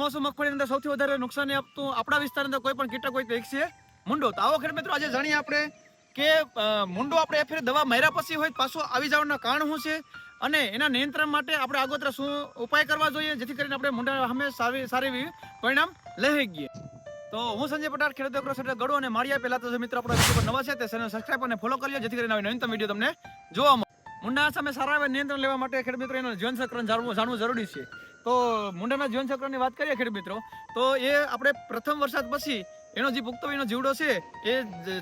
ચોમાસું મગફળીની અંદર સૌથી વધારે નુકસાની આપતું આપણા વિસ્તારની અંદર કોઈ પણ કીટક હોય તો એક છે મૂંડો. તો આવો ખેડૂત મિત્રો આજે જાણીએ આપણે કે મૂંડો આપણે એ ફેર દવા માર્યા પછી હોય પાછું આવી જવાના કારણ શું છે અને એના નિયંત્રણ માટે આપણે આગોતરા શું ઉપાય કરવા જોઈએ જેથી કરીને આપણે મૂંડા સામે સારી એવી પરિણામ લઈ શકીએ. તો હું સંજય પટાર ખેડૂત એગ્રો સેન્ટર ગળો અને માળિયા. પહેલા તો મિત્રો આપણા વિડીયો પર નવા છે તે ચેનલ સબસ્ક્રાઇબ અને ફોલો કરી લો જેથી કરીને આવી નવીનતમ વિડીયો તમને જોવા મળે. મૂંડા સામે સારા એવા નિયંત્રણ લેવા માટે ખેડૂત મિત્રો એનું જીવનચક્ર જાણવું જરૂરી છે. તો મૂંડાના જીવનચક્રની વાત કરીએ ખેડૂત મિત્રો તો એ આપણે પ્રથમ વરસાદ પછી એનો જે પુખ્તવયનો જીવડો છે એ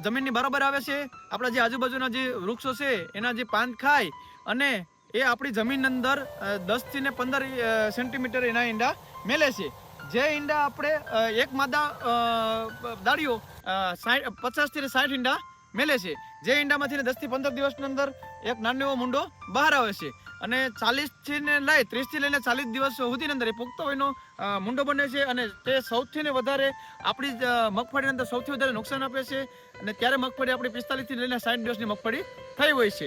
જમીનની બરાબર આવે છે. આપણા જે આજુબાજુના જે વૃક્ષો છે એના જે પાન ખાય અને એ આપણી જમીન અંદર 10 થી 15 સેન્ટીમીટર એના ઈંડા મેલે છે. જે ઈંડા આપણે એક માદા દાડીઓ 50 થી 60 ઈંડા મેલે છે. જે ઈંડામાંથી 10 થી 15 દિવસની અંદર એક નાનો એવો મૂંડો બહાર આવે છે અને 30 થી લઈને 40 દિવસ સુધીની અંદર એ પુખ્ત વયનો મૂંડો બને છે અને તે સૌથી વધારે આપણી મગફળીની અંદર સૌથી વધારે નુકસાન આપે છે અને ત્યારે મગફળી આપણી 45 થી લઈને 60 દિવસની મગફળી થઈ હોય છે.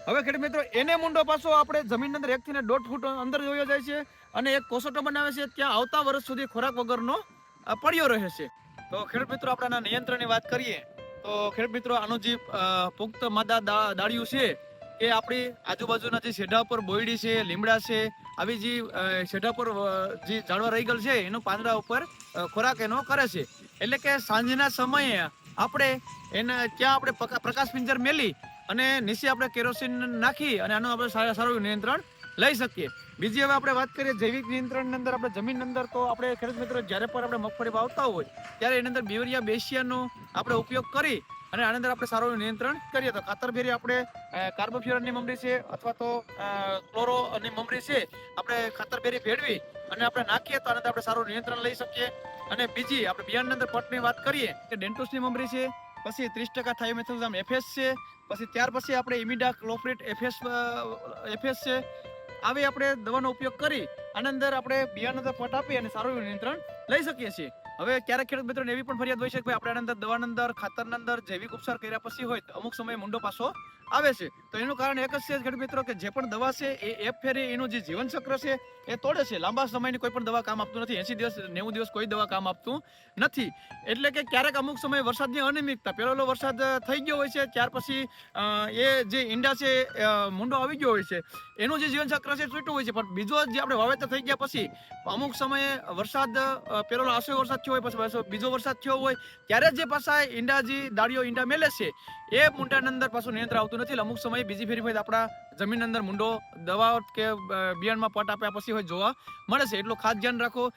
હવે ખેડૂત મિત્રો એને મૂંડો પાછો આપણે જમીન અંદર 1 થી 1.5 ફૂટ અંદર જોયો જાય છે અને એક કોસોટો બનાવે છે. ત્યાં આવતા વર્ષ સુધી ખોરાક વગરનો પડ્યો રહે છે. તો ખેડૂત મિત્રો આપણે આના નિયંત્રણની વાત કરીએ તો ખેડૂત મિત્રો આનું જે પુખ્ત માદા દાળિયું છે એ આપણી આજુબાજુના જે શેઢા ઉપર બોયડી છે, લીમડા છે, આવી જે શેઢા પર જે ઝાડવા રહી ગયેલ છે એનું પાંદડા ઉપર ખોરાક એનો કરે છે. એટલે કે સાંજના સમયે આપણે ત્યાં આપણે પ્રકાશ પિંજર મેલી અને નીચે આપણે કેરોસીન નાખી અને આનું આપણે સારું નિયંત્રણ લઈ શકીએ. બીજી હવે આપણે વાત કરીએ જૈવિક નિયંત્રણની અંદર આપણે જમીન અંદર તો આપણે ખેડૂત મિત્રો જ્યારે પણ આપણે મગફળી વાવતા હોય ત્યારે એની અંદર બેવરિયા બેસિયાનો આપણે ઉપયોગ કરી અને આની અંદર આપણે સારું નિયંત્રણ કરીએ. તો ખાતર ફેરી આપણે કાર્બોફ્યુરનની મમરી છે અથવા તો ક્લોરોની મમરી છે આપણે ખાતર ફેરી ભેળવી અને આપણે નાખીએ તો આની અંદર આપણે સારું નિયંત્રણ લઈ શકીએ. અને બીજી આપણે બિયારણની અંદર પટની વાત કરીએ કે ડેન્ટોસની મમરી છે, પછી 30% થાયોમેથોક્સામ એફએસ છે, પછી ત્યાર પછી આપણે ઇમિડા ક્લોફ્રેટ એફએસ છે. આવી આપણે દવાનો ઉપયોગ કરી આની અંદર આપણે બિયારણ અંદર પટ આપી અને સારું નિયંત્રણ લઈ શકીએ છીએ. હવે ક્યારેક ખેડૂત મિત્રોને એવી પણ ફરિયાદ હોય છે કે આપણે આની અંદર દવાના અંદર ખાતરના અંદર જૈવિક ઉપચાર કર્યા પછી હોય તો અમુક સમયે મૂંડો પાછો આવે છે. તો એનું કારણ એક જ છે ખેડૂત મિત્રો કે જે પણ દવા છે એ એક ફેરી એનું જે જીવનચક્ર છે એ તોડે છે. લાંબા સમયની કોઈ પણ દવા કામ આપતું નથી. 80 દિવસ 90 દિવસ કોઈ દવા કામ આપતું નથી. એટલે કે ક્યારેક અમુક સમયે વરસાદની અનિયમિતતા પહેલો વરસાદ થઈ ગયો હોય છે ત્યાર પછી એ જે ઈંડા છે મૂંડો આવી ગયો હોય છે એનું જે જીવનચક્ર છે તૂટ્યું હોય છે. પણ બીજો જે આપણે વાવેતર થઈ ગયા પછી અમુક સમયે વરસાદ પહેલો આશરો વરસાદ થયો હોય પછી બીજો વરસાદ થયો હોય ત્યારે જે પાછા ઈંડા જે દાળીઓ ઈંડા મેલે છે એ મૂંડાની અંદર પાછું નિયંત્રણ આવતું નથી. અમુક સમયે બીજી ફેરી આપણા જમીન અંદર મૂંડો દવા કે બિયારણમાં પટ આપ્યા પછી હોય જોવા મળે છે. એટલું ખાસ ધ્યાન રાખો